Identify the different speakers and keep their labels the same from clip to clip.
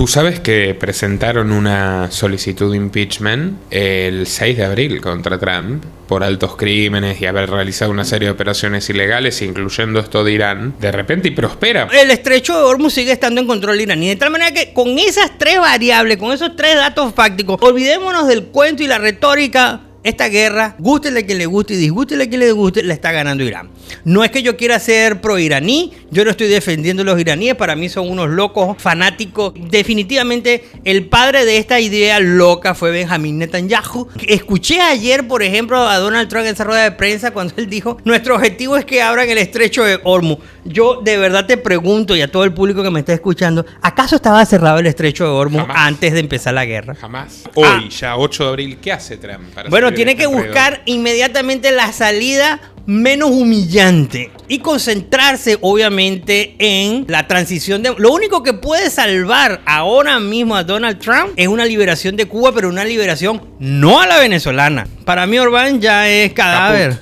Speaker 1: Tú sabes que presentaron una solicitud de impeachment el 6 de abril contra Trump por altos crímenes y haber realizado una serie de operaciones ilegales, incluyendo esto de Irán, de repente y prospera.
Speaker 2: El estrecho de Hormuz sigue estando en control iraní, de tal manera que con esas tres variables, con esos tres datos fácticos, olvidémonos del cuento y la retórica. Esta guerra, gústele a quien le guste y disgústele a quien le disguste, la está ganando Irán. No es que yo quiera ser pro-iraní, yo no estoy defendiendo a los iraníes, para mí son unos locos fanáticos. Definitivamente el padre de esta idea loca fue Benjamín Netanyahu. Escuché ayer, por ejemplo, a Donald Trump en esa rueda de prensa cuando él dijo: nuestro objetivo es que abran el estrecho de Hormuz. Yo de verdad te pregunto, y a todo el público que me está escuchando, ¿acaso estaba cerrado el estrecho de Hormuz antes de empezar la guerra?
Speaker 1: Jamás. Hoy, ya 8 de abril, ¿qué hace Trump?
Speaker 2: Bueno, tiene que buscar inmediatamente la salida menos humillante y concentrarse obviamente en la transición de... Lo único que puede salvar ahora mismo a Donald Trump es una liberación de Cuba, pero una liberación no a la venezolana. Para mí Orbán ya es cadáver.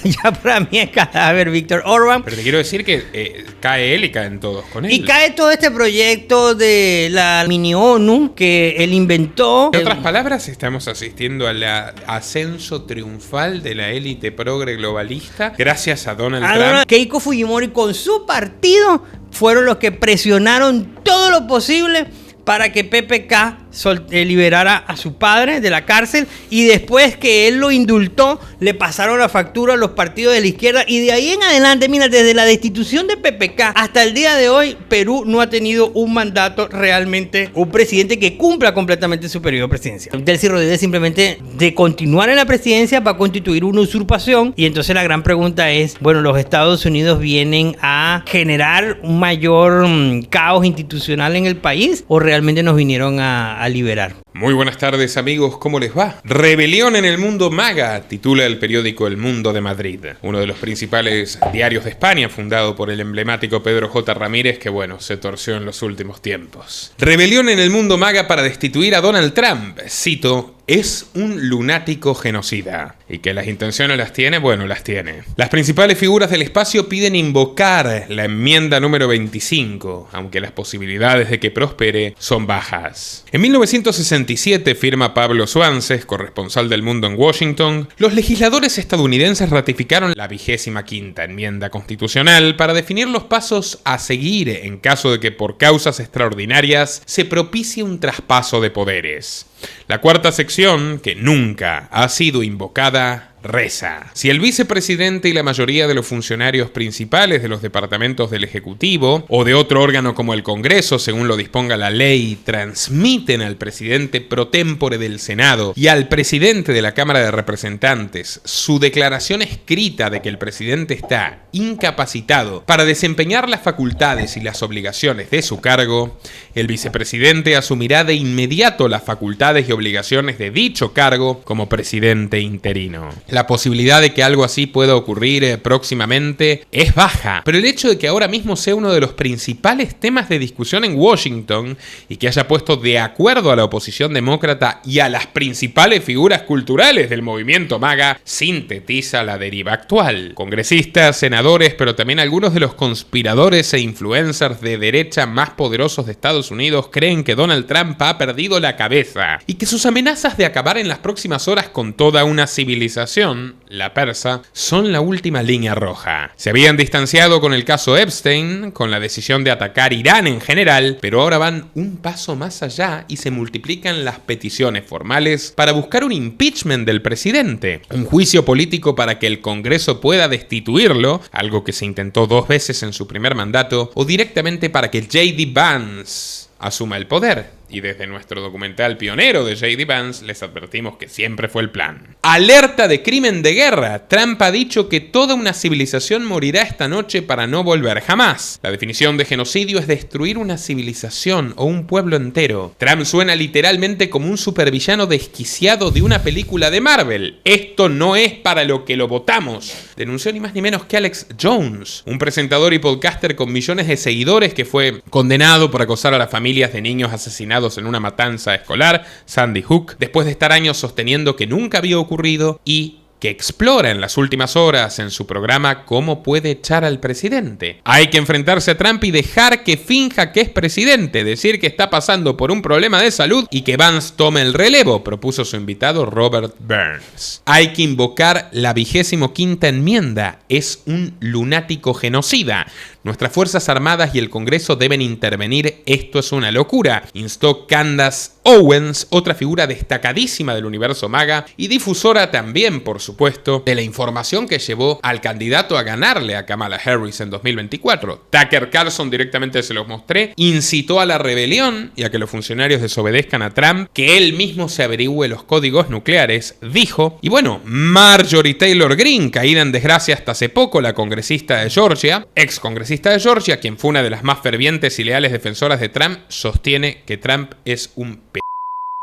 Speaker 2: Ya para mí es cadáver Víctor Orbán.
Speaker 1: Pero te quiero decir que cae él y caen todos con él.
Speaker 2: Y cae todo este proyecto de la mini ONU que él inventó.
Speaker 1: En otras palabras, estamos asistiendo al ascenso triunfal de la élite progre globalista gracias a Donald Trump.
Speaker 2: Keiko Fujimori con su partido fueron los que presionaron todo lo posible para que PPK liberara a su padre de la cárcel, y después que él lo indultó, le pasaron la factura a los partidos de la izquierda, y de ahí en adelante, mira, desde la destitución de PPK hasta el día de hoy, Perú no ha tenido un mandato realmente, un presidente que cumpla completamente su periodo presidencial. Delcy Rodríguez simplemente de continuar en la presidencia va a constituir una usurpación, y entonces la gran pregunta es, bueno, los Estados Unidos vienen a generar un mayor caos institucional en el país, o realmente nos vinieron a liberar.
Speaker 1: Muy buenas tardes, amigos, ¿cómo les va? Rebelión en el mundo MAGA, titula el periódico El Mundo de Madrid, uno de los principales diarios de España, fundado por el emblemático Pedro J. Ramírez, que bueno, se torció en los últimos tiempos. Rebelión en el mundo MAGA para destituir a Donald Trump, cito: es un lunático genocida. Y que las intenciones las tiene, bueno, las tiene. Las principales figuras del espacio piden invocar la enmienda número 25, aunque las posibilidades de que prospere son bajas. En 1967, firma Pablo Suances, corresponsal del Mundo en Washington, los legisladores estadounidenses ratificaron la 25ª enmienda constitucional para definir los pasos a seguir en caso de que por causas extraordinarias se propicie un traspaso de poderes. La cuarta sección, que nunca ha sido invocada, reza: si el vicepresidente y la mayoría de los funcionarios principales de los departamentos del Ejecutivo o de otro órgano como el Congreso, según lo disponga la ley, transmiten al presidente pro tempore del Senado y al presidente de la Cámara de Representantes su declaración escrita de que el presidente está incapacitado para desempeñar las facultades y las obligaciones de su cargo, el vicepresidente asumirá de inmediato las facultades y obligaciones de dicho cargo como presidente interino. La posibilidad de que algo así pueda ocurrir próximamente es baja, pero el hecho de que ahora mismo sea uno de los principales temas de discusión en Washington y que haya puesto de acuerdo a la oposición demócrata y a las principales figuras culturales del movimiento MAGA sintetiza la deriva actual. Congresistas, senadores, pero también algunos de los conspiradores e influencers de derecha más poderosos de Estados Unidos creen que Donald Trump ha perdido la cabeza y que sus amenazas de acabar en las próximas horas con toda una civilización, la persa, son la última línea roja. Se habían distanciado con el caso Epstein, con la decisión de atacar Irán en general, pero ahora van un paso más allá y se multiplican las peticiones formales para buscar un impeachment del presidente, un juicio político para que el Congreso pueda destituirlo, algo que se intentó 2 veces en su primer mandato, o directamente para que J.D. Vance asuma el poder. Y desde nuestro documental pionero de J.D. Vance les advertimos que siempre fue el plan. Alerta de crimen de guerra. Trump ha dicho que toda una civilización morirá esta noche para no volver jamás. La definición de genocidio es destruir una civilización o un pueblo entero. Trump suena literalmente como un supervillano desquiciado de una película de Marvel. Esto no es para lo que lo votamos, denunció ni más ni menos que Alex Jones, un presentador y podcaster con millones de seguidores que fue condenado por acosar a las familias de niños asesinados en una matanza escolar, Sandy Hook, después de estar años sosteniendo que nunca había ocurrido y que explora en las últimas horas en su programa cómo puede echar al presidente. Hay que enfrentarse a Trump y dejar que finja que es presidente, decir que está pasando por un problema de salud y que Vance tome el relevo, propuso su invitado Robert Burns. Hay que invocar la 25ª enmienda, es un lunático genocida. Nuestras Fuerzas Armadas y el Congreso deben intervenir, esto es una locura, instó Candace Owens, otra figura destacadísima del universo MAGA y difusora también, por supuesto, de la información que llevó al candidato a ganarle a Kamala Harris en 2024. Tucker Carlson, directamente se los mostré, incitó a la rebelión y a que los funcionarios desobedezcan a Trump, que él mismo se averigüe los códigos nucleares, dijo. Y bueno, Marjorie Taylor Greene, caída en desgracia hasta hace poco, la congresista de Georgia, ex congresista de Georgia, quien fue una de las más fervientes y leales defensoras de Trump, sostiene que Trump es un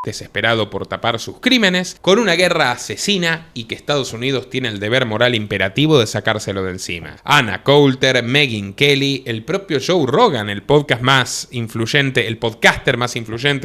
Speaker 1: desesperado por tapar sus crímenes, con una guerra asesina y que Estados Unidos tiene el deber moral imperativo de sacárselo de encima. Anna Coulter, Megyn Kelly, el propio Joe Rogan, el podcaster más influyente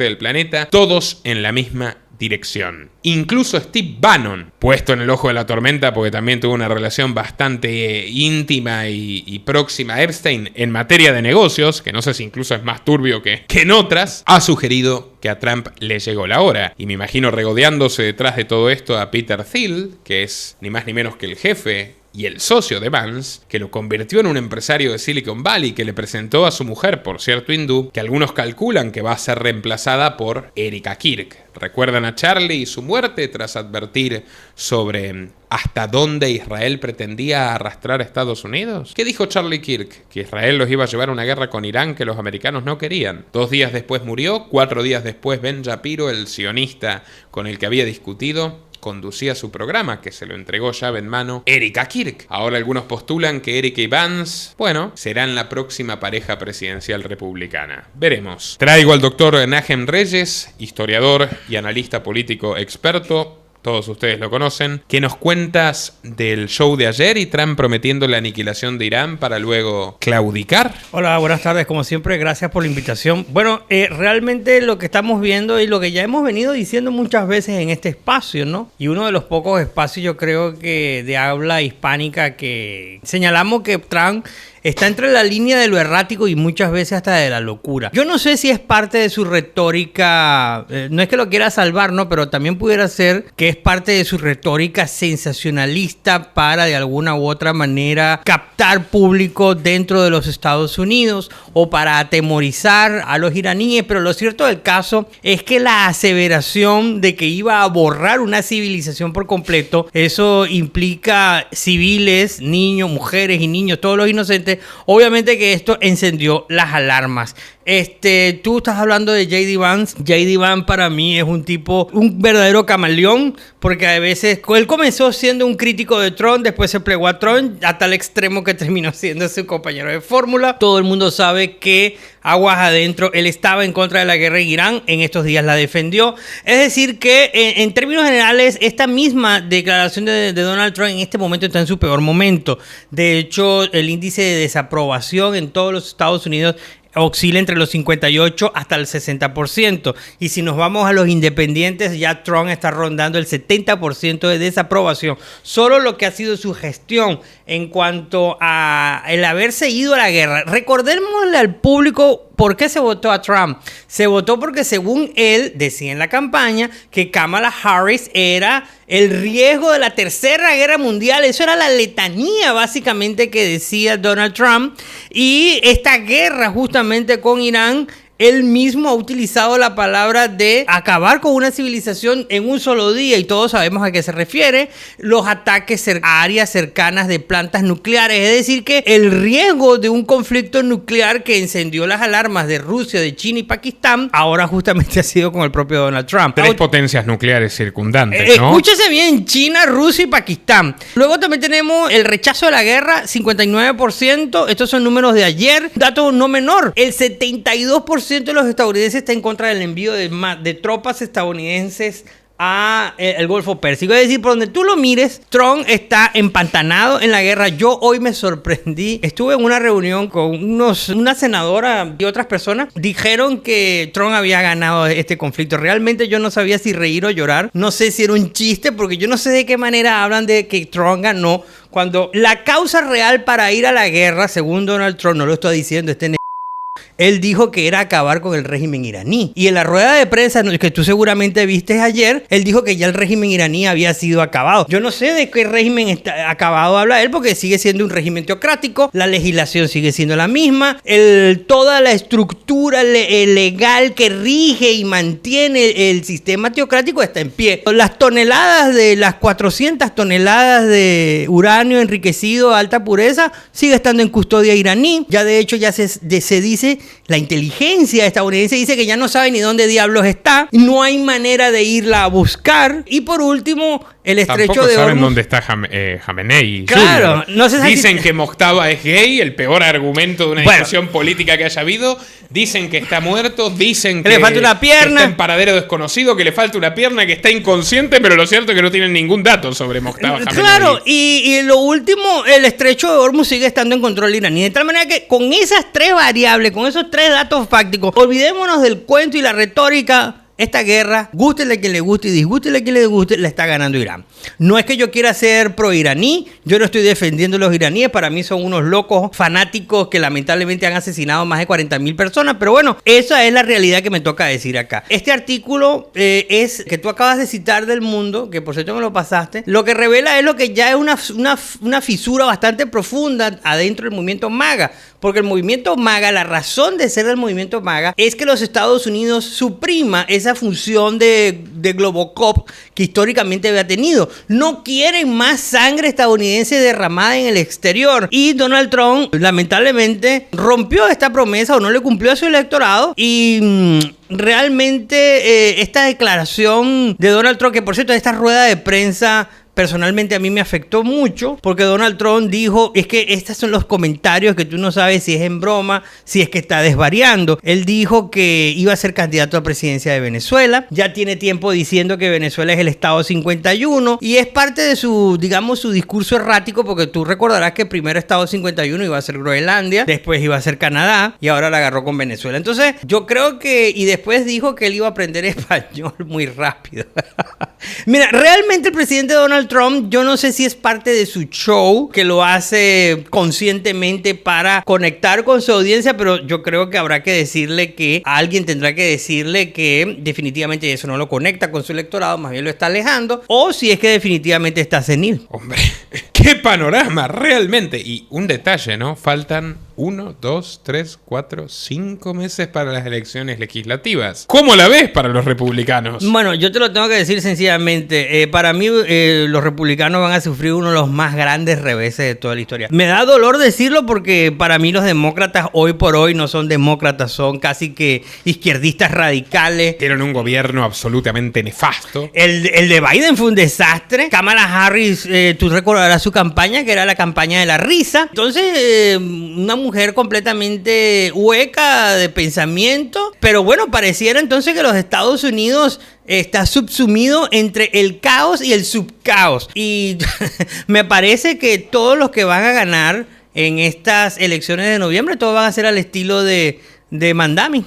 Speaker 1: del planeta, todos en la misma dirección. Incluso Steve Bannon, puesto en el ojo de la tormenta porque también tuvo una relación bastante íntima y próxima a Epstein en materia de negocios, que no sé si incluso es más turbio que en otras, ha sugerido que a Trump le llegó la hora. Y me imagino regodeándose detrás de todo esto a Peter Thiel, que es ni más ni menos que el jefe y el socio de Vance, que lo convirtió en un empresario de Silicon Valley, que le presentó a su mujer, por cierto hindú, que algunos calculan que va a ser reemplazada por Erika Kirk. ¿Recuerdan a Charlie y su muerte tras advertir sobre hasta dónde Israel pretendía arrastrar a Estados Unidos? ¿Qué dijo Charlie Kirk? Que Israel los iba a llevar a una guerra con Irán que los americanos no querían. 2 días después murió, 4 días después Ben Shapiro, el sionista con el que había discutido, conducía su programa, que se lo entregó llave en mano Erika Kirk. Ahora algunos postulan que Erika y Vance, bueno, serán la próxima pareja presidencial republicana. Veremos. Traigo al doctor Najem Reyes, historiador y analista político experto. Todos ustedes lo conocen. ¿Qué nos cuentas del show de ayer y Trump prometiendo la aniquilación de Irán para luego claudicar?
Speaker 2: Hola, buenas tardes. Como siempre, gracias por la invitación. Bueno, realmente lo que estamos viendo y lo que ya hemos venido diciendo muchas veces en este espacio, ¿no? Y uno de los pocos espacios, yo creo que de habla hispánica, que señalamos que Trump está entre la línea de lo errático y muchas veces hasta de la locura. Yo no sé si es parte de su retórica, no es que lo quiera salvar, ¿no? Pero también pudiera ser que es parte de su retórica sensacionalista para de alguna u otra manera captar público dentro de los Estados Unidos o para atemorizar a los iraníes. Pero lo cierto del caso es que la aseveración de que iba a borrar una civilización por completo, eso implica civiles, niños, mujeres y niños, todos los inocentes. Obviamente que esto encendió las alarmas. Tú estás hablando de J.D. Vance. J.D. Vance para mí es un tipo, un verdadero camaleón, porque a veces él comenzó siendo un crítico de Trump, después se plegó a Trump a tal extremo que terminó siendo su compañero de fórmula. Todo el mundo sabe que aguas adentro, él estaba en contra de la guerra en Irán, en estos días la defendió. Es decir que en términos generales, esta misma declaración de Donald Trump en este momento está en su peor momento. De hecho, el índice de desaprobación en todos los Estados Unidos oscila entre los 58 hasta el 60%. Y si nos vamos a los independientes, ya Trump está rondando el 70% de desaprobación. Solo lo que ha sido su gestión en cuanto a el haberse ido a la guerra. Recordémosle al público por qué se votó a Trump. Se votó porque, según él, decía en la campaña que Kamala Harris era el riesgo de la tercera guerra mundial. Eso era la letanía básicamente que decía Donald Trump. Y esta guerra justamente con Irán, él mismo ha utilizado la palabra de acabar con una civilización en un solo día, y todos sabemos a qué se refiere: los ataques a áreas cercanas de plantas nucleares. Es decir, que el riesgo de un conflicto nuclear que encendió las alarmas de Rusia, de China y Pakistán, ahora justamente ha sido con el propio Donald Trump.
Speaker 1: 3 potencias nucleares circundantes, ¿no?
Speaker 2: Escúchese bien: China, Rusia y Pakistán. Luego también tenemos el rechazo de la guerra, 59%. Estos son números de ayer. Dato no menor: el 72% de los estadounidenses está en contra del envío de tropas estadounidenses a el Golfo Pérsico. Es decir, por donde tú lo mires, Trump está empantanado en la guerra. Yo hoy me sorprendí. Estuve en una reunión con una senadora y otras personas. Dijeron que Trump había ganado este conflicto. Realmente yo no sabía si reír o llorar. No sé si era un chiste, porque yo no sé de qué manera hablan de que Trump ganó, cuando la causa real para ir a la guerra, según Donald Trump, no lo estoy diciendo, él dijo que era acabar con el régimen iraní. Y en la rueda de prensa que tú seguramente viste ayer, él dijo que ya el régimen iraní había sido acabado. Yo no sé de qué régimen está acabado habla él, porque sigue siendo un régimen teocrático, la legislación sigue siendo la misma, toda la estructura legal que rige y mantiene el sistema teocrático está en pie. Las 400 toneladas de uranio enriquecido a alta pureza sigue estando en custodia iraní. Ya de hecho ya se dice, la inteligencia estadounidense dice que ya no sabe ni dónde diablos está, no hay manera de irla a buscar. Y por último, el estrecho
Speaker 1: Tampoco
Speaker 2: de
Speaker 1: saben
Speaker 2: Hormuz.
Speaker 1: dónde está Jamenei.
Speaker 2: Claro, no se sabe.
Speaker 1: Dicen que Mojtaba es gay, el peor argumento de una discusión política que haya habido. Dicen que está muerto, dicen que
Speaker 2: le falta una pierna,
Speaker 1: que está en paradero desconocido, que le falta una pierna, que está inconsciente, pero lo cierto es que no tienen ningún dato sobre Mojtaba Jamenei.
Speaker 2: Claro, y lo último, el estrecho de Hormuz sigue estando en control iraní. De tal manera que con esas tres variables, con esos tres datos fácticos, olvidémonos del cuento y la retórica. Esta guerra, gústele a quien le guste y disgústele a quien le guste, la está ganando Irán. No es que yo quiera ser pro-iraní, yo no estoy defendiendo a los iraníes, para mí son unos locos fanáticos que lamentablemente han asesinado más de 40,000 personas, pero bueno, esa es la realidad que me toca decir acá. Este artículo es que tú acabas de citar del Mundo, que por cierto me lo pasaste, lo que revela es lo que ya es una fisura bastante profunda adentro del movimiento MAGA. Porque el movimiento MAGA, la razón de ser del movimiento MAGA es que los Estados Unidos suprima esa función de Globocop que históricamente había tenido. No quieren más sangre estadounidense derramada en el exterior. Y Donald Trump, lamentablemente, rompió esta promesa o no le cumplió a su electorado. Y realmente esta declaración de Donald Trump, que por cierto, esta rueda de prensa personalmente a mí me afectó mucho, porque Donald Trump dijo, es que estos son los comentarios que tú no sabes si es en broma, si es que está desvariando. Él dijo que iba a ser candidato a la presidencia de Venezuela, ya tiene tiempo diciendo que Venezuela es el Estado 51, y es parte de su, digamos, su discurso errático, porque tú recordarás que primero Estado 51 iba a ser Groenlandia, después iba a ser Canadá, y ahora la agarró con Venezuela. Entonces, yo creo que, y después dijo que él iba a aprender español muy rápido. Mira, realmente el presidente Donald Trump, yo no sé si es parte de su show, que lo hace conscientemente para conectar con su audiencia, pero yo creo que habrá que decirle que alguien tendrá que decirle que definitivamente eso no lo conecta con su electorado, más bien lo está alejando, o si es que definitivamente está senil.
Speaker 1: Hombre, qué panorama, realmente. Y un detalle, ¿no? Faltan 1, 2, 3, 4, 5 meses para las elecciones legislativas. ¿Cómo la ves para los republicanos?
Speaker 2: Bueno, yo te lo tengo que decir sencillamente. Para mí, los republicanos van a sufrir uno de los más grandes reveses de toda la historia. Me da dolor decirlo porque para mí los demócratas hoy por hoy no son demócratas, son casi que izquierdistas radicales.
Speaker 1: Tienen un gobierno absolutamente nefasto.
Speaker 2: El de Biden fue un desastre. Kamala Harris, tú recordarás su campaña, que era la campaña de la risa. Entonces, una mujer completamente hueca de pensamiento, pero bueno, pareciera entonces que los Estados Unidos está subsumido entre el caos y el subcaos, y me parece que todos los que van a ganar en estas elecciones de noviembre, todos van a ser al estilo de Mandami.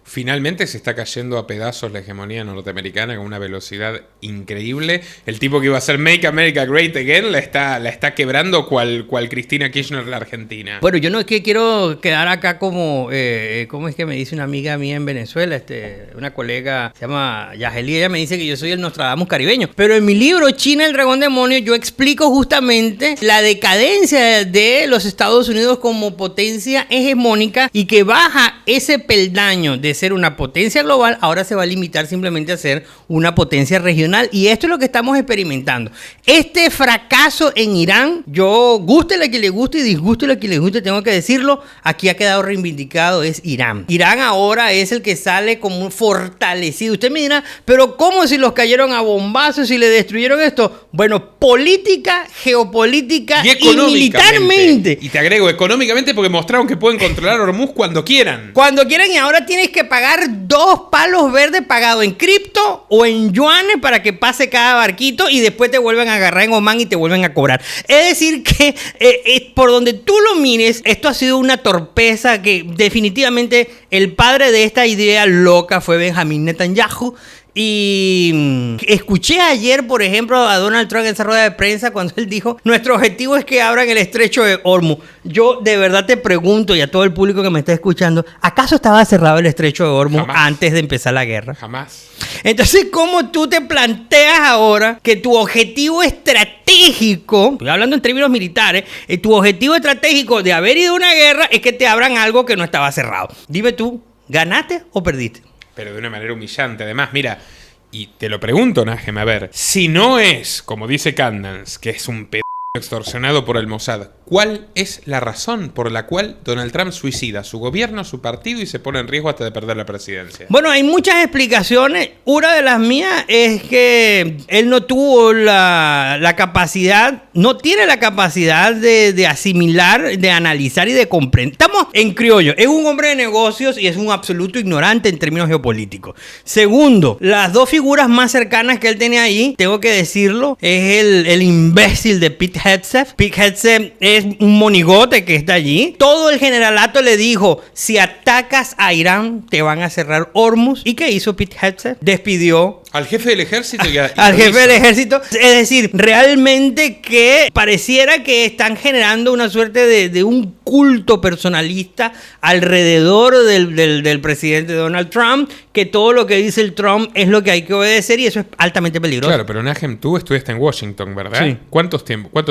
Speaker 1: Finalmente se está cayendo a pedazos la hegemonía norteamericana con una velocidad increíble. El tipo que iba a ser Make America Great Again la está quebrando cual Cristina Kirchner la Argentina.
Speaker 2: Bueno, yo no es que quiero quedar acá como... ¿cómo es que me dice una amiga mía en Venezuela? Una colega, se llama Yageli, ella me dice que yo soy el Nostradamus caribeño. Pero en mi libro, China, el dragón demonio, yo explico justamente la decadencia de los Estados Unidos como potencia hegemónica y que baja ese peldaño de ser una potencia global, ahora se va a limitar simplemente a ser una potencia regional, y esto es lo que estamos experimentando. Este fracaso en Irán, yo gústele a quien le guste y disgústele a quien le guste, tengo que decirlo, aquí ha quedado reivindicado, es Irán. Irán ahora es el que sale como un fortalecido. Usted me dirá, pero ¿cómo si los cayeron a bombazos y le destruyeron esto? Bueno, política, geopolítica y militarmente.
Speaker 1: Y te agrego, económicamente, porque mostraron que pueden controlar Hormuz cuando quieran.
Speaker 2: Cuando quieran, y ahora tienes que que pagar 2 palos verdes pagados en cripto o en yuanes para que pase cada barquito y después te vuelven a agarrar en Oman y te vuelven a cobrar. Es decir que por donde tú lo mires, esto ha sido una torpeza que definitivamente el padre de esta idea loca fue Benjamín Netanyahu. Y escuché ayer, por ejemplo, a Donald Trump en esa rueda de prensa cuando él dijo: nuestro objetivo es que abran el estrecho de Hormuz. Yo de verdad te pregunto, y a todo el público que me está escuchando, ¿acaso estaba cerrado el estrecho de Hormuz antes de empezar la guerra?
Speaker 1: Jamás.
Speaker 2: Entonces, ¿cómo tú te planteas ahora que tu objetivo estratégico, estoy hablando en términos militares, tu objetivo estratégico de haber ido a una guerra es que te abran algo que no estaba cerrado? Dime tú, ¿ganaste o perdiste?
Speaker 1: Pero de una manera humillante. Además, mira, y te lo pregunto, Najem, a ver, si no es, como dice Candance, que es un pedazo extorsionado por el Mossad, ¿cuál es la razón por la cual Donald Trump suicida su gobierno, su partido y se pone en riesgo hasta de perder la presidencia?
Speaker 2: Bueno, hay muchas explicaciones. Una de las mías es que él no tuvo la capacidad, no tiene la capacidad de asimilar, de analizar y de comprender. Estamos en criollo. Es un hombre de negocios y es un absoluto ignorante en términos geopolíticos. Segundo, las 2 figuras más cercanas que él tenía ahí, tengo que decirlo, es el imbécil de Pete Hegseth. Pete Hegseth es un monigote que está allí. Todo el generalato le dijo: si atacas a Irán, te van a cerrar Hormuz. ¿Y qué hizo Pete Hegseth? Despidió
Speaker 1: al jefe del ejército
Speaker 2: al jefe del ejército. Es decir, realmente que pareciera que están generando una suerte de un culto personalista alrededor del presidente Donald Trump, que todo lo que dice el Trump es lo que hay que obedecer, y eso es altamente peligroso.
Speaker 1: Claro, pero Najem, tú estudiaste en Washington, ¿verdad?
Speaker 2: Sí.
Speaker 1: ¿Cuánto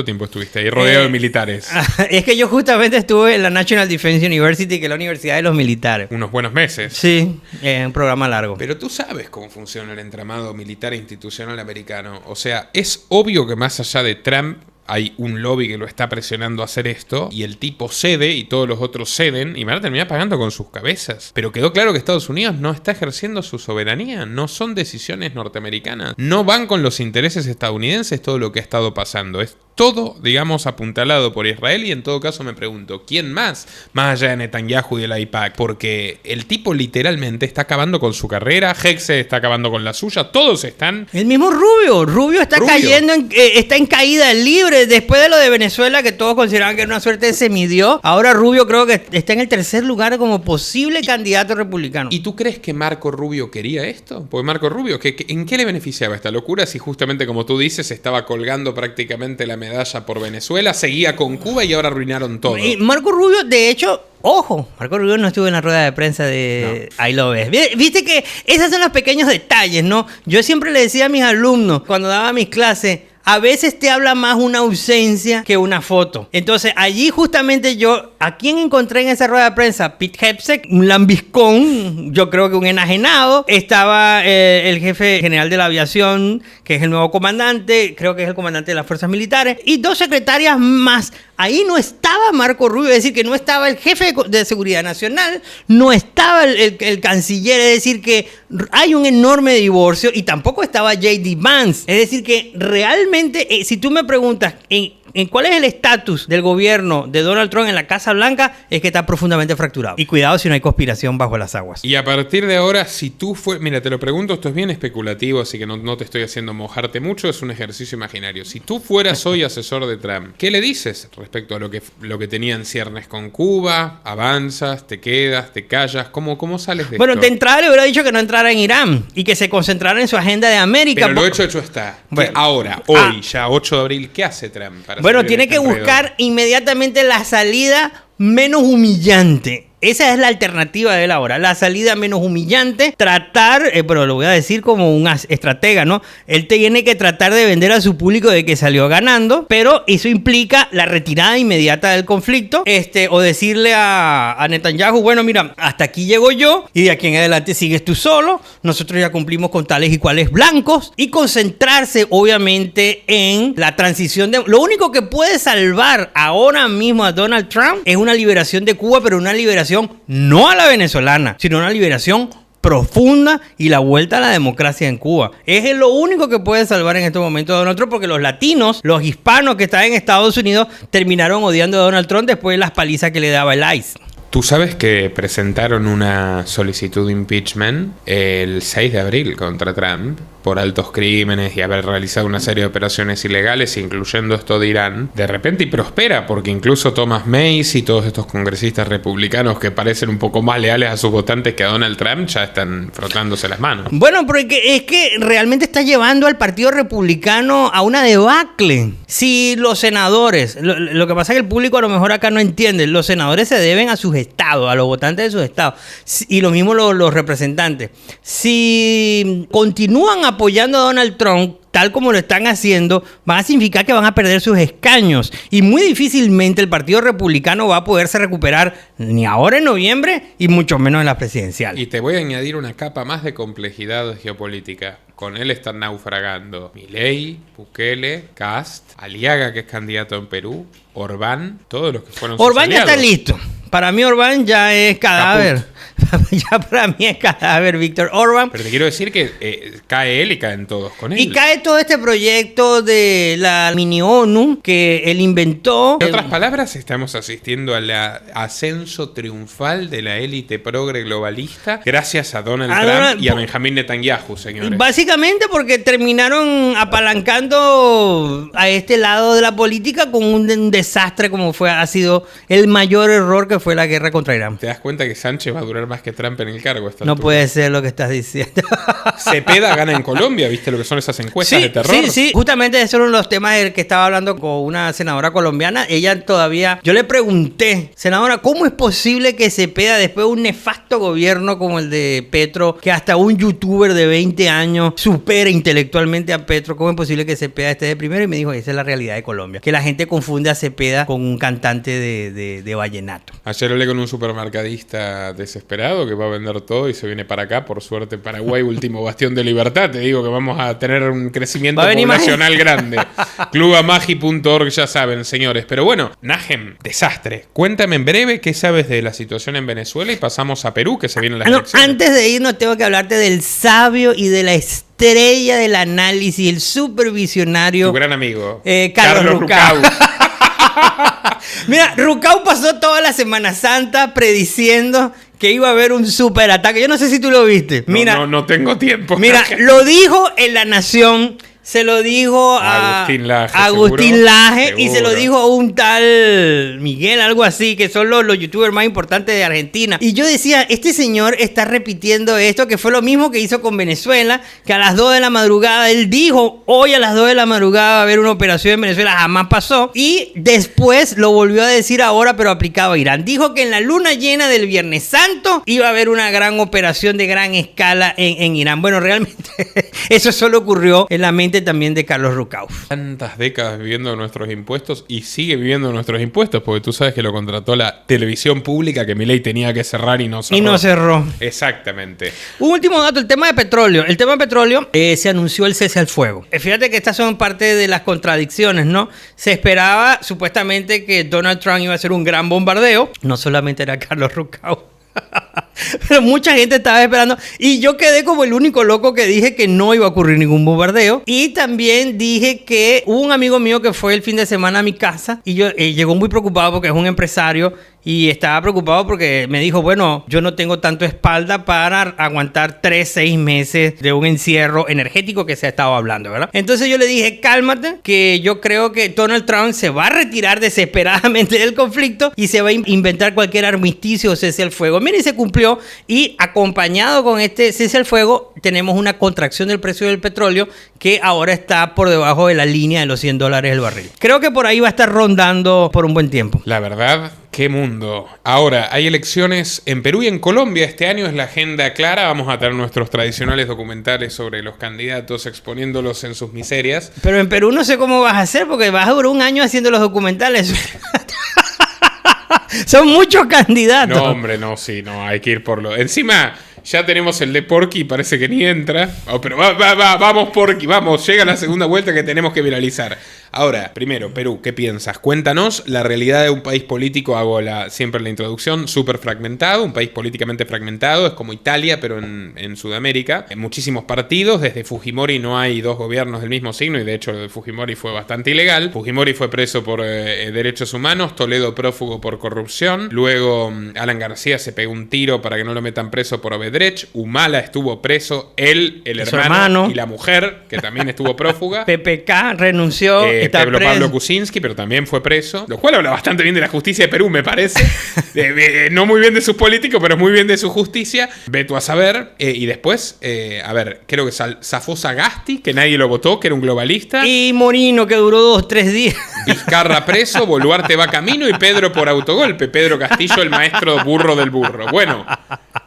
Speaker 1: tiempo estuviste ahí rodeado de militares?
Speaker 2: Es que yo justamente estuve en la National Defense University, que es la universidad de los militares.
Speaker 1: Unos buenos meses.
Speaker 2: Sí, un programa largo.
Speaker 1: Pero tú sabes cómo funciona el entramado militar e institucional americano. O sea, es obvio que más allá de Trump hay un lobby que lo está presionando a hacer esto, y el tipo cede y todos los otros ceden y van a terminar pagando con sus cabezas. Pero quedó claro que Estados Unidos no está ejerciendo su soberanía, no son decisiones norteamericanas, no van con los intereses estadounidenses todo lo que ha estado pasando. Es todo, digamos, apuntalado por Israel, y en todo caso me pregunto, ¿quién más allá de Netanyahu y del AIPAC? Porque el tipo literalmente está acabando con su carrera, Hegseth está acabando con la suya, todos están...
Speaker 2: El mismo Rubio está cayendo, está en caída libre, después de lo de Venezuela, que todos consideraban que era una suerte de semidios. Ahora Rubio creo que está en el tercer lugar como posible candidato republicano.
Speaker 1: ¿Y tú crees que Marco Rubio quería esto? Porque Marco Rubio, ¿en qué le beneficiaba esta locura si justamente, como tú dices, estaba colgando prácticamente la medalla por Venezuela, seguía con Cuba y ahora arruinaron todo?
Speaker 2: Y Marco Rubio, de hecho, ojo, Marco Rubio no estuvo en la rueda de prensa de Ahí lo ves. Viste que esos son los pequeños detalles, ¿no? Yo siempre le decía a mis alumnos, cuando daba mis clases, a veces te habla más una ausencia que una foto. Entonces, allí justamente ¿a quién encontré en esa rueda de prensa? Pete Hegseth, un lambiscón, yo creo que un enajenado. Estaba el jefe general de la aviación, que es el nuevo comandante, creo que es el comandante de las fuerzas militares, y 2 secretarias más. Ahí no estaba Marco Rubio, es decir, que no estaba el jefe de seguridad nacional, no estaba el canciller, es decir, que hay un enorme divorcio, y tampoco estaba J.D. Vance. Es decir, que realmente, si tú me preguntas en cuál es el estatus del gobierno de Donald Trump en la Casa Blanca, es que está profundamente fracturado. Y cuidado si no hay conspiración bajo las aguas.
Speaker 1: Y a partir de ahora, si tú mira, te lo pregunto, esto es bien especulativo, así que no te estoy haciendo mojarte mucho, es un ejercicio imaginario. Si tú fueras hoy asesor de Trump, ¿qué le dices respecto a lo que tenía en ciernes con Cuba? ¿Avanzas? ¿Te quedas? ¿Te callas? ¿Cómo sales de esto?
Speaker 2: Bueno, de entrada le hubiera dicho que no entrara en Irán y que se concentrara en su agenda de América.
Speaker 1: Pero lo hecho está. Bueno, ahora, hoy, ya 8 de abril, ¿qué hace Trump para...
Speaker 2: Bueno, tiene que buscar inmediatamente la salida menos humillante. Esa es la alternativa de él ahora, la salida menos humillante, tratar, pero lo voy a decir como un estratega, ¿no? Él tiene que tratar de vender a su público de que salió ganando, pero eso implica la retirada inmediata del conflicto, o decirle a Netanyahu, bueno, mira, hasta aquí llego yo y de aquí en adelante sigues tú solo, nosotros ya cumplimos con tales y cuales blancos, y concentrarse obviamente en la transición de... Lo único que puede salvar ahora mismo a Donald Trump es una liberación de Cuba, pero una liberación no a la venezolana, sino una liberación profunda y la vuelta a la democracia en Cuba. Es lo único que puede salvar en este momento a Donald Trump, porque los latinos, los hispanos que están en Estados Unidos, terminaron odiando a Donald Trump después de las palizas que le daba el ICE.
Speaker 1: Tú sabes que presentaron una solicitud de impeachment el 6 de abril contra Trump por altos crímenes y haber realizado una serie de operaciones ilegales, incluyendo esto de Irán, de repente y prospera, porque incluso Thomas Mace y todos estos congresistas republicanos que parecen un poco más leales a sus votantes que a Donald Trump ya están frotándose las manos.
Speaker 2: Bueno, porque es que realmente está llevando al Partido Republicano a una debacle. Si los senadores, lo que pasa es que el público a lo mejor acá no entiende, los senadores se deben a sus estados, a los votantes de sus estados, y lo mismo los representantes. Si continúan apoyando a Donald Trump, tal como lo están haciendo, va a significar que van a perder sus escaños. Y muy difícilmente el Partido Republicano va a poderse recuperar ni ahora en noviembre y mucho menos en las presidenciales.
Speaker 1: Y te voy a añadir una capa más de complejidad geopolítica. Con él están naufragando Milei, Bukele, Kast, Aliaga, que es candidato en Perú, Orbán, todos los que fueron sus
Speaker 2: Orbán ya
Speaker 1: aliados.
Speaker 2: está listo. Para mí Orbán ya es cadáver. Ya para mí es cadáver, Víctor Orbán.
Speaker 1: Pero te quiero decir que cae él y caen todos con él.
Speaker 2: Y cae todo este proyecto de la mini ONU que él inventó.
Speaker 1: En otras palabras, estamos asistiendo al ascenso triunfal de la élite progre globalista gracias a Donald Trump y a Benjamín Netanyahu, señores.
Speaker 2: Básicamente porque terminaron apalancando a este lado de la política con un desastre como ha sido el mayor error que fue la guerra contra Irán.
Speaker 1: ¿Te das cuenta que Sánchez va a durar más que Trump en el cargo?
Speaker 2: No puede ser lo que estás diciendo.
Speaker 1: Cepeda gana en Colombia, ¿viste lo que son esas encuestas de terror?
Speaker 2: Sí. Justamente esos son los temas del que estaba hablando con una senadora colombiana. Ella todavía... Yo le pregunté, senadora, ¿cómo es posible que Cepeda, después de un nefasto gobierno como el de Petro, que hasta un youtuber de 20 años supera intelectualmente a Petro, cómo es posible que Cepeda esté de primero? Y me dijo, esa es la realidad de Colombia. Que la gente confunde a Cepeda con un cantante de vallenato.
Speaker 1: Ayer hablé con un supermercadista desesperado que va a vender todo y se viene para acá. Por suerte, Paraguay, último bastión de libertad. Te digo que vamos a tener un crecimiento poblacional grande. Clubamagi.org, ya saben, señores. Pero bueno, Najem, desastre. Cuéntame en breve qué sabes de la situación en Venezuela y pasamos a Perú, que se vienen las elecciones.
Speaker 2: Antes de irnos, tengo que hablarte del sabio y de la estrella del análisis, el supervisionario.
Speaker 1: Tu gran amigo.
Speaker 2: Carlos Rucau. Mira, Rucau pasó toda la Semana Santa prediciendo que iba a haber un superataque. Yo no sé si tú lo viste. Mira,
Speaker 1: no tengo tiempo.
Speaker 2: Mira, lo dijo en La Nación. Se lo dijo a Agustín Laje y se lo dijo a un tal Miguel, algo así, que son los youtubers más importantes de Argentina. Y yo decía, este señor está repitiendo esto, que fue lo mismo que hizo con Venezuela, que a las 2 de la madrugada, él dijo, hoy a las 2 de la madrugada va a haber una operación en Venezuela, jamás pasó. Y después lo volvió a decir ahora, pero aplicado a Irán. Dijo que en la luna llena del Viernes Santo iba a haber una gran operación de gran escala en Irán. Bueno, realmente eso solo ocurrió en la mente también de Carlos Rucau.
Speaker 1: Tantas décadas viviendo nuestros impuestos y sigue viviendo nuestros impuestos, porque tú sabes que lo contrató la televisión pública, que Milei tenía que cerrar y no cerró.
Speaker 2: Y no cerró.
Speaker 1: Exactamente.
Speaker 2: Un último dato, el tema de petróleo. El tema de petróleo, se anunció el cese al fuego. Fíjate que estas son parte de las contradicciones, ¿no? Se esperaba supuestamente que Donald Trump iba a hacer un gran bombardeo. No solamente era Carlos Rucau. Pero mucha gente estaba esperando y yo quedé como el único loco que dije que no iba a ocurrir ningún bombardeo. Y también dije que hubo un amigo mío que fue el fin de semana a mi casa y yo llegó muy preocupado porque es un empresario y estaba preocupado porque me dijo, bueno, yo no tengo tanto espalda para aguantar 3-6 meses de un encierro energético que se ha estado hablando, ¿verdad? Entonces yo le dije, cálmate, que yo creo que Donald Trump se va a retirar desesperadamente del conflicto y se va a inventar cualquier armisticio o cese al fuego. Mira, y se cumplió, y acompañado con este cese al fuego tenemos una contracción del precio del petróleo que ahora está por debajo de la línea de los $100 el barril. Creo que por ahí va a estar rondando por un buen tiempo.
Speaker 1: La verdad, qué mundo. Ahora, hay elecciones en Perú y en Colombia. Este año es la agenda clara. Vamos a tener nuestros tradicionales documentales sobre los candidatos, exponiéndolos en sus miserias.
Speaker 2: Pero en Perú no sé cómo vas a hacer, porque vas a durar un año haciendo los documentales. Son muchos candidatos.
Speaker 1: No, hombre, no, hay que ir por lo... Encima, ya tenemos el de Porky, parece que ni entra. Oh, pero vamos Porky, vamos, llega la segunda vuelta que tenemos que viralizar. Ahora, primero, Perú, ¿qué piensas? Cuéntanos la realidad de un país político, siempre la introducción, súper fragmentado, un país políticamente fragmentado, es como Italia, pero en Sudamérica. En muchísimos partidos, desde Fujimori no hay dos gobiernos del mismo signo, y de hecho lo de Fujimori fue bastante ilegal. Fujimori fue preso por derechos humanos, Toledo prófugo por corrupción, luego Alan García se pegó un tiro para que no lo metan preso por Odebrecht, Humala estuvo preso, él, el hermano y la mujer, que también estuvo prófuga.
Speaker 2: PPK renunció, está preso.
Speaker 1: Pablo Kuczynski, pero también fue preso, lo cual habla bastante bien de la justicia de Perú, me parece. No muy bien de sus políticos, pero muy bien de su justicia. Veto a saber. Y después, creo que zafó Sagasti, que nadie lo votó, que era un globalista.
Speaker 2: Y Morino, que duró 2-3 días.
Speaker 1: Vizcarra preso, Boluarte va camino y Pedro por autogolpe. Pedro Castillo, el maestro burro del burro. Bueno,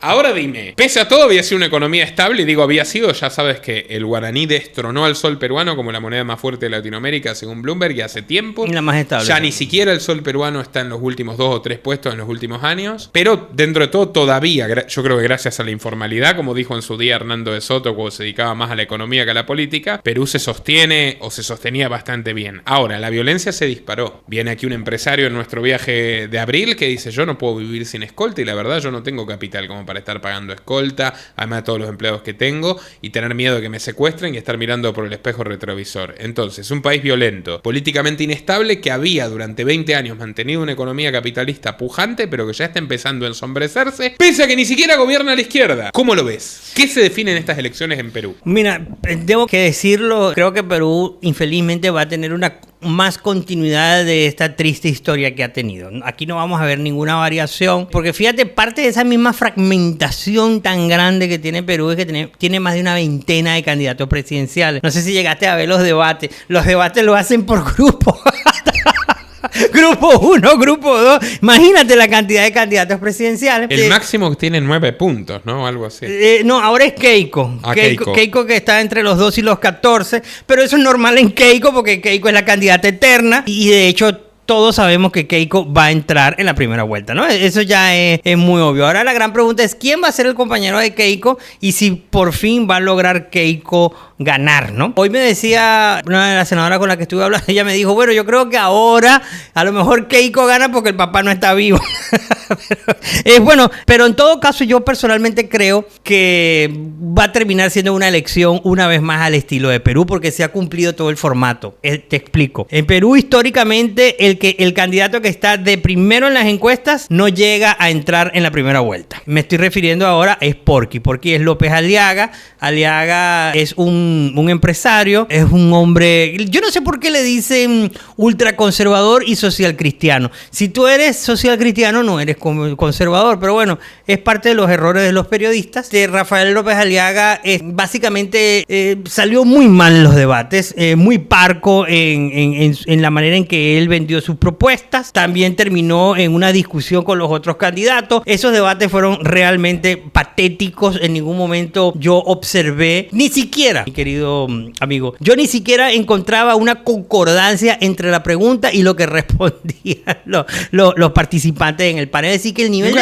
Speaker 1: ahora dime, pese a todo había sido una economía estable, y digo había sido, ya sabes que el guaraní destronó al sol peruano como la moneda más fuerte de Latinoamérica según Bloomberg, y hace tiempo.
Speaker 2: Y la más estable.
Speaker 1: Ya ni siquiera el sol peruano está en los últimos 2 o 3 puestos en los últimos años, pero dentro de todo todavía, yo creo que gracias a la informalidad, como dijo en su día Hernando de Soto, cuando se dedicaba más a la economía que a la política, Perú se sostiene o se sostenía bastante bien. Ahora, la violencia se disparó. Viene aquí un empresario en nuestro viaje de abril que dice: yo no puedo vivir sin escolta, y la verdad yo no tengo capital como para estar pagando escolta, además de todos los empleados que tengo, y tener miedo de que me secuestren y estar mirando por el espejo retrovisor. Entonces, un país violento, políticamente inestable, que había durante 20 años mantenido una economía capitalista pujante, pero que ya está empezando a ensombrecerse, pese a que ni siquiera gobierna la izquierda. ¿Cómo lo ves? ¿Qué se define en estas elecciones en Perú?
Speaker 2: Mira, debo que decirlo, creo que Perú infelizmente va a tener una más continuidad de esta triste historia que ha tenido. Aquí no vamos a ver ninguna variación, porque fíjate, parte de esa misma fragmentación tan grande que tiene Perú es que tiene más de una veintena de candidatos presidenciales. No sé si llegaste a ver los debates. Los debates lo hacen por grupo. Grupo 1, grupo 2. Imagínate la cantidad de candidatos presidenciales.
Speaker 1: El máximo tiene 9 puntos, ¿no? Algo así.
Speaker 2: No, ahora es Keiko. Keiko que está entre los 2 y los 14. Pero eso es normal en Keiko, porque Keiko es la candidata eterna. Y de hecho, todos sabemos que Keiko va a entrar en la primera vuelta, ¿no? Eso ya es muy obvio. Ahora la gran pregunta es: ¿quién va a ser el compañero de Keiko? Y si por fin va a lograr Keiko ganar, ¿no? Hoy me decía una de las senadoras con la que estuve hablando, ella me dijo: bueno, yo creo que ahora a lo mejor Keiko gana porque el papá no está vivo. Pero en todo caso yo personalmente creo que va a terminar siendo una elección una vez más al estilo de Perú, porque se ha cumplido todo el formato. Te explico. En Perú, históricamente, el candidato que está de primero en las encuestas no llega a entrar en la primera vuelta. Me estoy refiriendo ahora a Porky. Porky es López Aliaga. Aliaga es un empresario, es un hombre, yo no sé por qué le dicen ultraconservador y social cristiano. Si tú eres social cristiano, no eres conservador, pero bueno, es parte de los errores de los periodistas. Rafael López Aliaga básicamente salió muy mal en los debates, muy parco en la manera en que él vendió sus propuestas. También terminó en una discusión con los otros candidatos. Esos debates fueron realmente patéticos. En ningún momento yo observé, ni siquiera, mi querido amigo, yo ni siquiera encontraba una concordancia entre la pregunta y lo que respondían los participantes en el panel. Es decir, que el nivel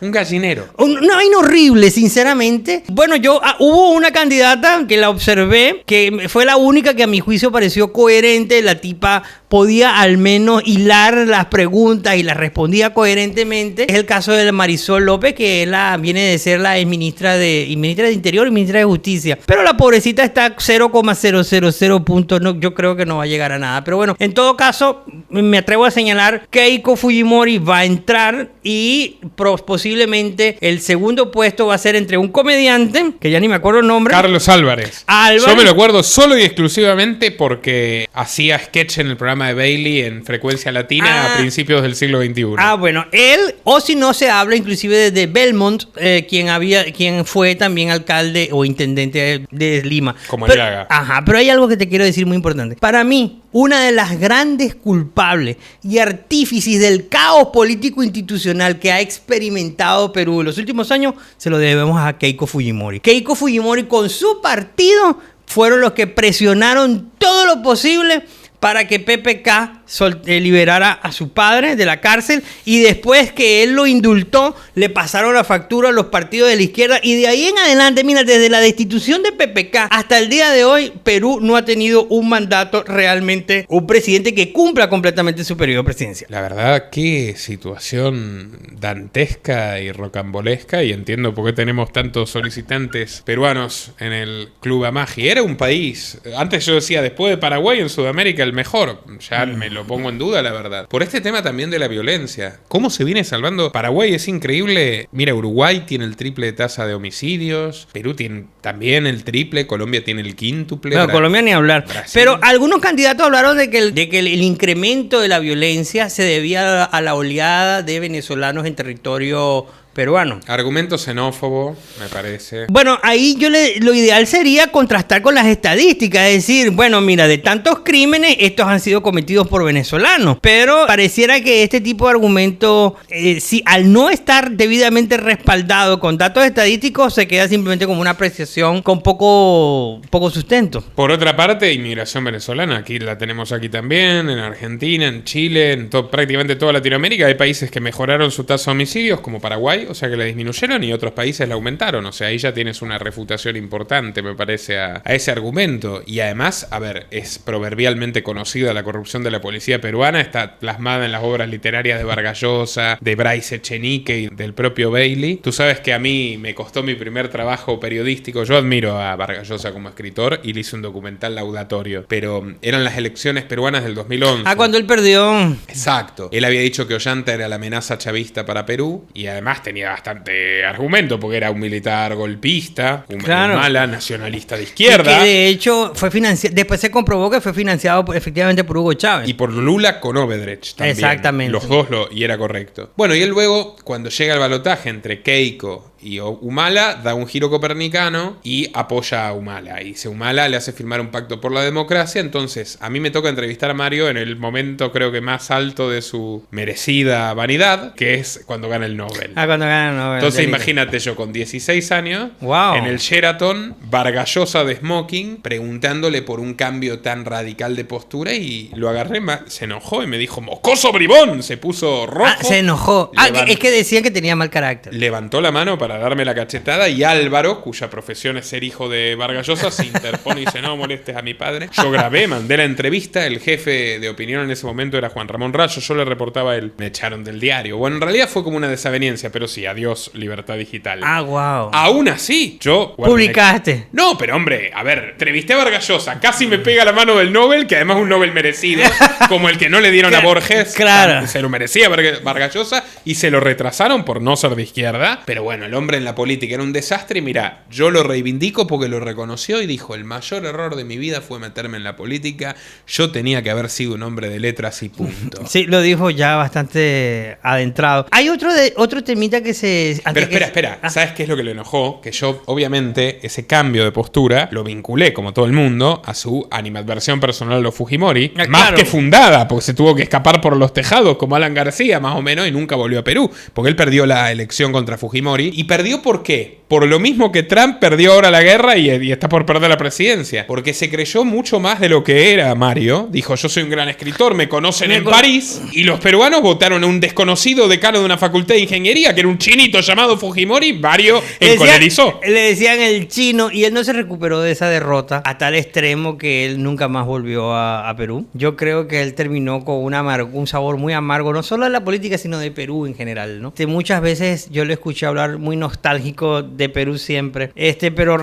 Speaker 1: un gallinero.
Speaker 2: Una vaina horrible, sinceramente. Bueno, hubo una candidata que la observé, que fue la única que a mi juicio pareció coherente. La tipa podía al menos hilar las preguntas y las respondía coherentemente. Es el caso de Marisol López, que viene de ser la ministra de Interior y ministra de Justicia. Pero la pobrecita está 0,000 puntos. No, yo creo que no va a llegar a nada. Pero bueno, en todo caso, me atrevo a señalar que Keiko Fujimori va a entrar, y posiblemente el segundo puesto va a ser entre un comediante, que ya ni me acuerdo el nombre.
Speaker 1: Carlos Álvarez. Yo me lo acuerdo solo y exclusivamente porque hacía sketch en el programa de Bailey en Frecuencia Latina a principios del siglo XXI.
Speaker 2: Bueno, él, o si no se habla inclusive de Belmont, quien fue también alcalde o intendente de Lima.
Speaker 1: Como Aliaga.
Speaker 2: Pero hay algo que te quiero decir muy importante. Para mí, una de las grandes culpables y artífices del caos político institucional que ha experimentado Perú en los últimos años, se lo debemos a Keiko Fujimori. Keiko Fujimori con su partido fueron los que presionaron todo lo posible para que PPK liberara a su padre de la cárcel y después que él lo indultó, le pasaron la factura a los partidos de la izquierda y de ahí en adelante, mira, desde la destitución de PPK hasta el día de hoy, Perú no ha tenido un mandato realmente, un presidente que cumpla completamente su periodo presidencial.
Speaker 1: La verdad, qué situación dantesca y rocambolesca, y entiendo por qué tenemos tantos solicitantes peruanos en el Club Amagi. Era un país, antes yo decía, después de Paraguay en Sudamérica, el mejor. Ya me lo pongo en duda, la verdad. Por este tema también de la violencia. ¿Cómo se viene salvando? Paraguay es increíble. Mira, Uruguay tiene el triple de tasa de homicidios. Perú tiene también el triple. Colombia tiene el quíntuple.
Speaker 2: No, Colombia ni hablar.
Speaker 1: Brasil.
Speaker 2: Pero algunos candidatos hablaron de que el incremento de la violencia se debía a la oleada de venezolanos en territorio peruano.
Speaker 1: Argumento xenófobo, me parece.
Speaker 2: Bueno, ahí lo ideal sería contrastar con las estadísticas, es decir, bueno, mira, de tantos crímenes, estos han sido cometidos por venezolanos, pero pareciera que este tipo de argumento, si al no estar debidamente respaldado con datos estadísticos, se queda simplemente como una apreciación con poco sustento.
Speaker 1: Por otra parte, inmigración venezolana, aquí la tenemos aquí también, en Argentina, en Chile, en prácticamente toda Latinoamérica. Hay países que mejoraron su tasa de homicidios, como Paraguay, o sea que la disminuyeron, y otros países la aumentaron. O sea, ahí ya tienes una refutación importante, me parece, a ese argumento. Y además, a ver, es proverbialmente conocida la corrupción de la policía peruana, está plasmada en las obras literarias de Vargas Llosa, de Bryce Echenique y del propio Bailey. Tú sabes que a mí me costó mi primer trabajo periodístico. Yo admiro a Vargas Llosa como escritor y le hice un documental laudatorio, pero eran las elecciones peruanas del 2011.
Speaker 2: Ah, cuando él perdió.
Speaker 1: Exacto. Él había dicho que Ollanta era la amenaza chavista para Perú y además tenía bastante argumento porque era un militar golpista, un mala, nacionalista de izquierda.
Speaker 2: Y que de hecho fue financiado, después se comprobó que fue financiado efectivamente por Hugo Chávez.
Speaker 1: Y por Lula con Obedrech también.
Speaker 2: Exactamente.
Speaker 1: Los dos y era correcto. Bueno, y él luego, cuando llega el balotaje entre Keiko y Humala, da un giro copernicano y apoya a Humala. Y Humala le hace firmar un pacto por la democracia. Entonces, a mí me toca entrevistar a Mario en el momento, creo que más alto de su merecida vanidad, que es cuando gana el Nobel.
Speaker 2: Ah, cuando gana el Nobel.
Speaker 1: Entonces, imagínate yo con 16 años,
Speaker 2: wow,
Speaker 1: en el Sheraton, Vargas Llosa de smoking, preguntándole por un cambio tan radical de postura, y lo agarré, se enojó y me dijo, ¡mocoso bribón! Se puso rojo.
Speaker 2: Ah, se enojó. Es que decían que tenía mal carácter.
Speaker 1: Levantó la mano para darme la cachetada y Álvaro, cuya profesión es ser hijo de Vargas Llosa, se interpone y dice, no molestes a mi padre. Yo grabé, mandé la entrevista, el jefe de opinión en ese momento era Juan Ramón Rayo, yo le reportaba a él, me echaron del diario. Bueno, en realidad fue como una desaveniencia, pero sí, adiós libertad digital.
Speaker 2: Ah, wow.
Speaker 1: Aún así, yo...
Speaker 2: Publicaste.
Speaker 1: No, pero hombre, a ver, entrevisté a Vargas Llosa, casi me pega la mano del Nobel, que además es un Nobel merecido, como el que no le dieron a Borges.
Speaker 2: Claro.
Speaker 1: Se lo merecía Vargas Llosa y se lo retrasaron por no ser de izquierda, pero bueno, el hombre en la política era un desastre y mira, yo lo reivindico porque lo reconoció y dijo, el mayor error de mi vida fue meterme en la política, yo tenía que haber sido un hombre de letras y punto.
Speaker 2: Sí, lo dijo ya bastante adentrado. Hay otro temita que se...
Speaker 1: Pero espera, ¿sabes qué es lo que le enojó? Que yo, obviamente, ese cambio de postura lo vinculé, como todo el mundo, a su animadversión personal a los Fujimori, más que fundada, porque se tuvo que escapar por los tejados, como Alan García, más o menos, y nunca volvió a Perú, porque él perdió la elección contra Fujimori. ¿Y perdió por qué? Por lo mismo que Trump perdió ahora la guerra y está por perder la presidencia. Porque se creyó mucho más de lo que era Mario. Dijo, yo soy un gran escritor, me conocen en París. Y los peruanos votaron a un desconocido decano de una facultad de ingeniería, que era un chinito llamado Fujimori. Mario encolerizó.
Speaker 2: Le decían el chino y él no se recuperó de esa derrota a tal extremo que él nunca más volvió a Perú. Yo creo que él terminó con un sabor muy amargo, no solo de la política, sino de Perú en general, ¿no? Muchas veces yo lo escuché hablar muy nostálgico de Perú siempre. Pero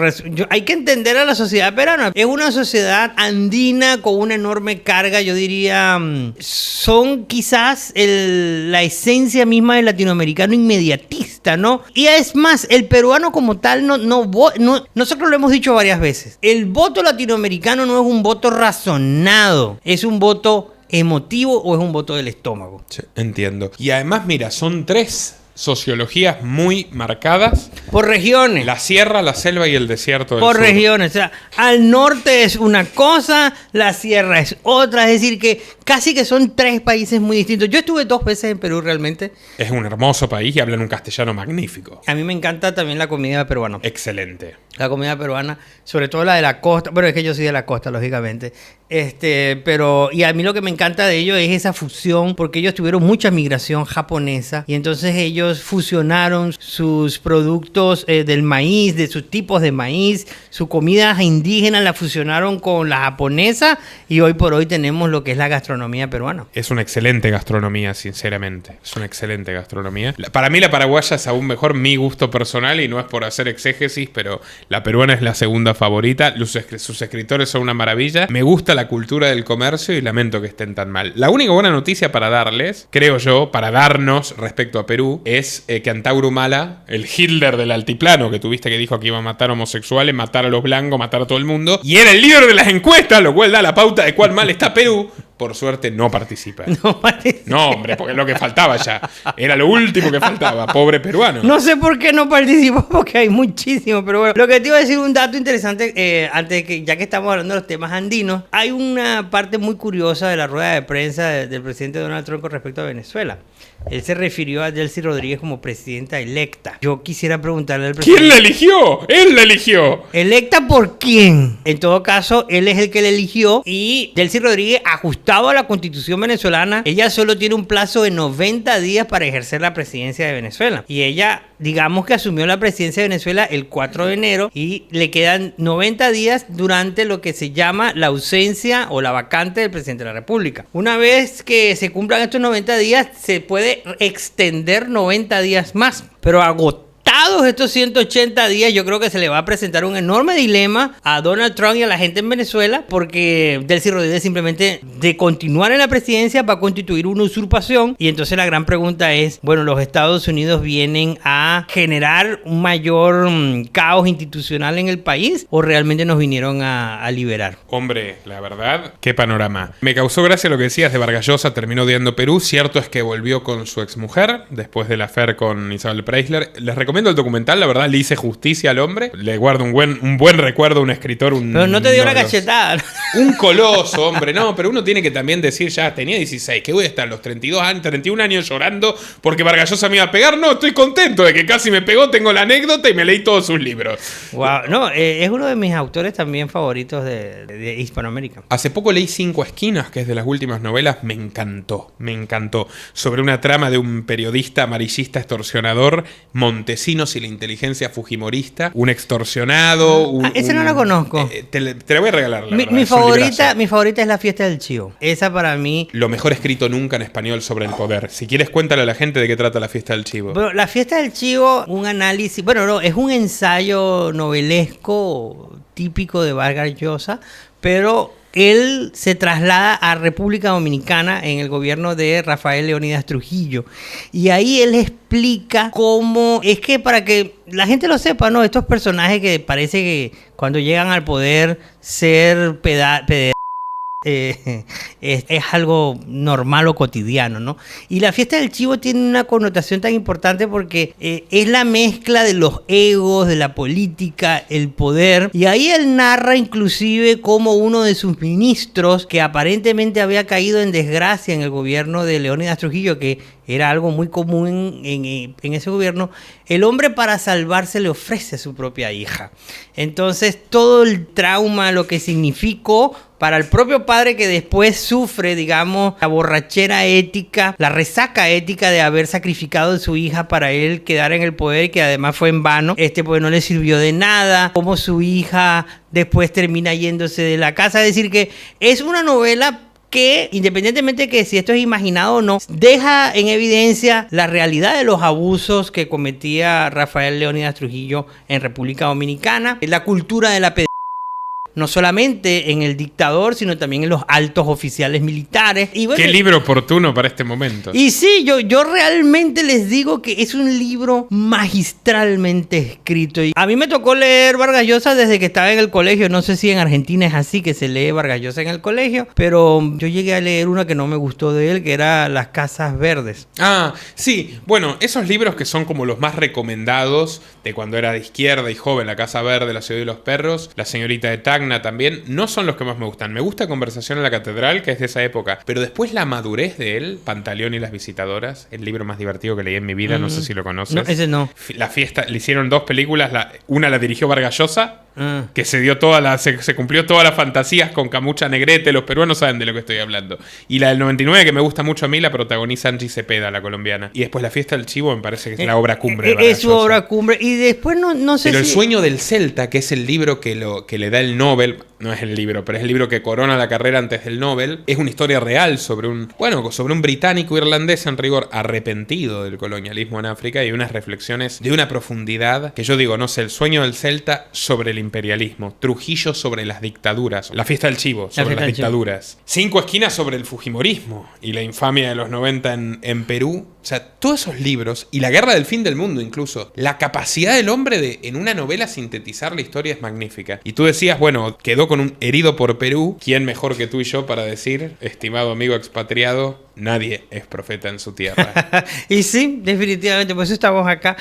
Speaker 2: hay que entender a la sociedad peruana. Es una sociedad andina con una enorme carga, yo diría, son quizás la esencia misma del latinoamericano inmediatista, ¿no? Y es más, el peruano como tal, nosotros lo hemos dicho varias veces, el voto latinoamericano no es un voto razonado, es un voto emotivo o es un voto del estómago.
Speaker 1: Sí, entiendo. Y además, mira, son tres sociologías muy marcadas.
Speaker 2: Por regiones.
Speaker 1: La sierra, la selva y el desierto del
Speaker 2: sur. Por regiones. O sea, al norte es una cosa, la sierra es otra. Es decir, que casi que son 3 países muy distintos. Yo estuve 2 veces en Perú realmente.
Speaker 1: Es un hermoso país y hablan un castellano magnífico.
Speaker 2: A mí me encanta también la comida peruana.
Speaker 1: Excelente.
Speaker 2: La comida peruana, sobre todo la de la costa. Bueno, es que yo soy de la costa, lógicamente. Pero, y a mí lo que me encanta de ellos es esa fusión, porque ellos tuvieron mucha migración japonesa y entonces ellos fusionaron sus productos del maíz, de sus tipos de maíz, su comida indígena la fusionaron con la japonesa y hoy por hoy tenemos lo que es la gastronomía peruana.
Speaker 1: Es una excelente gastronomía, sinceramente. Es una excelente gastronomía. Para mí la paraguaya es aún mejor, mi gusto personal, y no es por hacer exégesis, pero la peruana es la segunda favorita. Sus escritores son una maravilla. Me gusta la cultura del comercio y lamento que estén tan mal. La única buena noticia para darles, creo yo, para darnos respecto a Perú, es que Antauro Humala, el Hitler del altiplano, que tuviste que dijo que iba a matar homosexuales, matar a los blancos, matar a todo el mundo, y era el líder de las encuestas, lo cual da la pauta de cuán mal está Perú. Por suerte no participa. No, hombre, porque es lo que faltaba ya. Era lo último que faltaba. Pobre peruano.
Speaker 2: No sé por qué no participó, porque hay muchísimo. Pero bueno, lo que te iba a decir, un dato interesante, antes de que, ya que estamos hablando de los temas andinos, hay una parte muy curiosa de la rueda de prensa del presidente Donald Trump con respecto a Venezuela. Él se refirió a Delcy Rodríguez como presidenta electa. Yo quisiera preguntarle al presidente...
Speaker 1: ¿Quién la eligió? ¡Él la eligió!
Speaker 2: ¿Electa por quién? En todo caso, él es el que la eligió y Delcy Rodríguez, ajustado a la Constitución venezolana, ella solo tiene un plazo de 90 días para ejercer la presidencia de Venezuela. Y ella, digamos que asumió la presidencia de Venezuela el 4 de enero y le quedan 90 días durante lo que se llama la ausencia o la vacante del presidente de la República. Una vez que se cumplan estos 90 días, se puede extender 90 días más, pero agotados estos 180 días, yo creo que se le va a presentar un enorme dilema a Donald Trump y a la gente en Venezuela, porque Delcy Rodríguez simplemente, de continuar en la presidencia, va a constituir una usurpación. Y entonces la gran pregunta es, bueno, los Estados Unidos vienen a generar un mayor caos institucional en el país, o realmente nos vinieron a liberar.
Speaker 1: Hombre, la verdad, qué panorama. Me causó gracia lo que decías de Vargas Llosa, terminó odiando Perú. Cierto es que volvió con su exmujer después del affair con Isabel Preisler. Les recomiendo el documental, la verdad, le hice justicia al hombre. Le guardo un buen recuerdo a un escritor.
Speaker 2: Pero no te dio una cachetada.
Speaker 1: Un coloso, hombre. No, pero uno tiene que también decir, ya tenía 16, que voy a estar los 32 años, 31 años llorando porque Vargas Llosa me iba a pegar. No, estoy contento de que casi me pegó, tengo la anécdota y me leí todos sus libros.
Speaker 2: Wow, no, es uno de mis autores también favoritos de Hispanoamérica.
Speaker 1: Hace poco leí 5 esquinas, que es de las últimas novelas. Me encantó. Sobre una trama de un periodista amarillista extorsionador, Montesinos y la inteligencia fujimorista, un extorsionado.
Speaker 2: Ese no lo conozco.
Speaker 1: Te la voy a regalar.
Speaker 2: Mi favorita es La Fiesta del Chivo. Esa para mí.
Speaker 1: Lo mejor escrito nunca en español sobre el poder. Si quieres, cuéntale a la gente de qué trata La Fiesta del Chivo.
Speaker 2: Bueno, La Fiesta del Chivo, un análisis. Bueno, no, es un ensayo novelesco típico de Vargas Llosa, pero él se traslada a República Dominicana en el gobierno de Rafael Leónidas Trujillo. Y ahí él explica cómo... Es que para que la gente lo sepa, ¿no? Estos personajes que parece que cuando llegan al poder ser es algo normal o cotidiano, ¿no? Y La Fiesta del Chivo tiene una connotación tan importante porque es la mezcla de los egos, de la política, el poder. Y ahí él narra inclusive cómo uno de sus ministros, que aparentemente había caído en desgracia en el gobierno de Leónidas Trujillo, que era algo muy común en ese gobierno, el hombre para salvarse le ofrece a su propia hija. Entonces todo el trauma, lo que significó para el propio padre, que después sufre, digamos, la borrachera ética, la resaca ética de haber sacrificado a su hija para él quedar en el poder, que además fue en vano, porque no le sirvió de nada, como su hija después termina yéndose de la casa. Es decir, que es una novela que, independientemente de que si esto es imaginado o no, deja en evidencia la realidad de los abusos que cometía Rafael Leónidas Trujillo en República Dominicana, la cultura de la no solamente en el dictador, sino también en los altos oficiales militares. Y bueno,
Speaker 1: qué libro oportuno para este momento.
Speaker 2: Y sí, yo realmente les digo que es un libro magistralmente escrito. Y a mí me tocó leer Vargas Llosa desde que estaba en el colegio. No sé si en Argentina es así, que se lee Vargas Llosa en el colegio, pero yo llegué a leer una que no me gustó de él, que era Las Casas Verdes.
Speaker 1: Ah, sí. Bueno, esos libros que son como los más recomendados de cuando era de izquierda y joven: La Casa Verde, La Ciudad de los Perros, La Señorita de Tacna, Tacna también, no son los que más me gustan. Me gusta Conversación en la Catedral, que es de esa época, pero después la madurez de él, Pantaleón y las visitadoras, el libro más divertido que leí en mi vida, no sé si lo conoces.
Speaker 2: No, ese no.
Speaker 1: La fiesta, le hicieron 2 películas, una la dirigió Vargas Llosa, que se cumplió todas las fantasías con Camucha Negrete, los peruanos saben de lo que estoy hablando. Y la del 99, que me gusta mucho a mí, la protagoniza Angie Cepeda, la colombiana. Y después La Fiesta del Chivo me parece que es la obra cumbre de Vargas
Speaker 2: Es su
Speaker 1: Llosa.
Speaker 2: obra cumbre. Y después no sé
Speaker 1: Pero
Speaker 2: si...
Speaker 1: El sueño del Celta, que es el libro que le da el Nobel, no es el libro, pero es el libro que corona la carrera antes del Nobel, es una historia real sobre un británico irlandés en rigor arrepentido del colonialismo en África y unas reflexiones de una profundidad que yo digo, no sé, El sueño del Celta sobre el imperialismo, Trujillo sobre las dictaduras, La Fiesta del Chivo sobre las dictaduras, 5 esquinas sobre el fujimorismo y la infamia de los 90 en Perú. O sea, todos esos libros, y La guerra del fin del mundo incluso, la capacidad del hombre de en una novela sintetizar la historia es magnífica. Y tú decías, bueno, quedó con un herido por Perú. ¿Quién mejor que tú y yo para decir, estimado amigo expatriado, nadie es profeta en su tierra?
Speaker 2: Y sí, definitivamente, por eso estamos acá.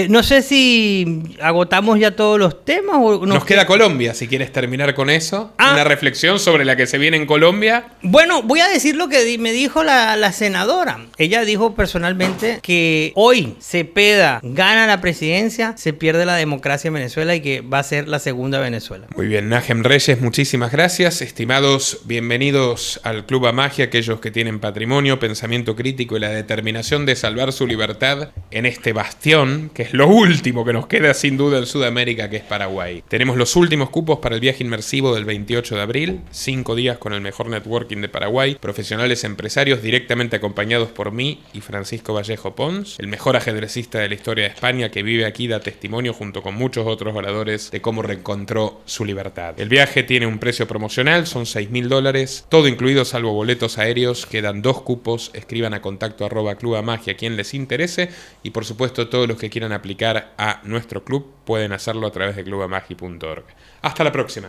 Speaker 2: No sé si agotamos ya todos los temas o
Speaker 1: Nos queda Colombia, si quieres terminar con eso. Una reflexión sobre la que se viene en Colombia.
Speaker 2: Bueno, voy a decir lo que me dijo la senadora. Ella dijo personalmente que hoy Cepeda gana la presidencia, se pierde la democracia en Venezuela y que va a ser la segunda Venezuela.
Speaker 1: Muy bien, Najem Reyes, muchísimas gracias. Estimados, bienvenidos al Club Amagia, aquellos que tienen patrimonio, pensamiento crítico y la determinación de salvar su libertad en este bastión, que es lo último que nos queda sin duda en Sudamérica, que es Paraguay. Tenemos los últimos cupos para el viaje inmersivo del 28 de abril, 5 días con el mejor networking de Paraguay, profesionales empresarios directamente acompañados por mí y Francisco Vallejo Pons, el mejor ajedrecista de la historia de España que vive aquí, da testimonio junto con muchos otros oradores de cómo reencontró su libertad. El viaje tiene un precio promocional, son $6.000, todo incluido salvo boletos aéreos, quedan 2 cupos, escriban a contacto@clubamagia a quien les interese y por supuesto todos los que quieran aplicar a nuestro club pueden hacerlo a través de clubamagi.org. Hasta la próxima.